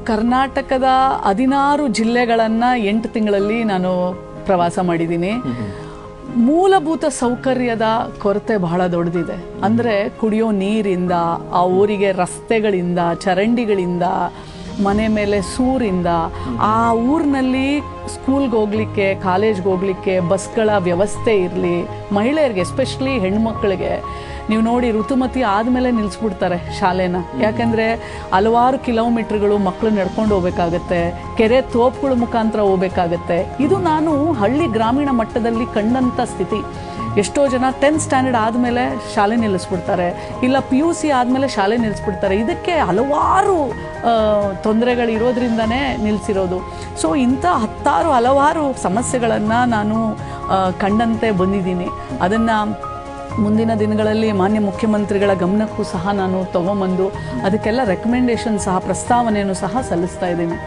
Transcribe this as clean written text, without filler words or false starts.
ಕರ್ನಾಟಕದ 16 ಜಿಲ್ಲೆಗಳನ್ನು 8 ತಿಂಗಳಲ್ಲಿ ನಾನು ಪ್ರವಾಸ ಮಾಡಿದ್ದೀನಿ. ಮೂಲಭೂತ ಸೌಕರ್ಯದ ಕೊರತೆ ಬಹಳ ದೊಡ್ಡದಿದೆ. ಅಂದರೆ ಕುಡಿಯೋ ನೀರಿಂದ, ಆ ಊರಿಗೆ ರಸ್ತೆಗಳಿಂದ, ಚರಂಡಿಗಳಿಂದ, ಮನೆ ಮೇಲೆ ಸೂರಿಂದ, ಆ ಊರಿನಲ್ಲಿ ಸ್ಕೂಲ್ಗೆ ಹೋಗ್ಲಿಕ್ಕೆ, ಕಾಲೇಜ್ಗೆ ಹೋಗ್ಲಿಕ್ಕೆ ಬಸ್ಗಳ ವ್ಯವಸ್ಥೆ ಇರಲಿ, ಮಹಿಳೆಯರಿಗೆ ಎಸ್ಪೆಷಲಿ ಹೆಣ್ಮಕ್ಳಿಗೆ ನೀವು ನೋಡಿ ಋತುಮತಿ ಆದಮೇಲೆ ನಿಲ್ಲಿಸ್ಬಿಡ್ತಾರೆ ಶಾಲೆನ. ಯಾಕೆಂದರೆ ಹಲವಾರು ಕಿಲೋಮೀಟ್ರ್ಗಳು ಮಕ್ಕಳು ನಡ್ಕೊಂಡು ಹೋಗ್ಬೇಕಾಗತ್ತೆ, ಕೆರೆ ತೋಪುಗಳ ಮುಖಾಂತರ ಹೋಗ್ಬೇಕಾಗತ್ತೆ. ಇದು ನಾನು ಹಳ್ಳಿ ಗ್ರಾಮೀಣ ಮಟ್ಟದಲ್ಲಿ ಕಂಡಂಥ ಸ್ಥಿತಿ. ಎಷ್ಟೋ ಜನ 10th ಸ್ಟ್ಯಾಂಡರ್ಡ್ ಆದಮೇಲೆ ಶಾಲೆ ನಿಲ್ಲಿಸ್ಬಿಡ್ತಾರೆ, ಇಲ್ಲ PUC ಆದಮೇಲೆ ಶಾಲೆ ನಿಲ್ಲಿಸ್ಬಿಡ್ತಾರೆ. ಇದಕ್ಕೆ ಹಲವಾರು ತೊಂದರೆಗಳಿರೋದ್ರಿಂದನೇ ನಿಲ್ಲಿಸಿರೋದು. ಸೊ ಇಂಥ ಹಲವಾರು ಸಮಸ್ಯೆಗಳನ್ನು ನಾನು ಕಂಡಂತೆ ಬಂದಿದ್ದೀನಿ. ಅದನ್ನು ಮುಂದಿನ ದಿನಗಳಲ್ಲಿ ಮಾನ್ಯ ಮುಖ್ಯಮಂತ್ರಿಗಳ ಗಮನಕ್ಕೂ ಸಹ ನಾನು ತಗೊಂಬಂದು ಅದಕ್ಕೆಲ್ಲ ರೆಕಮೆಂಡೇಶನ್ ಸಹ, ಪ್ರಸ್ತಾವನೆಯನ್ನು ಸಹ ಸಲ್ಲಿಸ್ತಾ ಇದ್ದೀನಿ.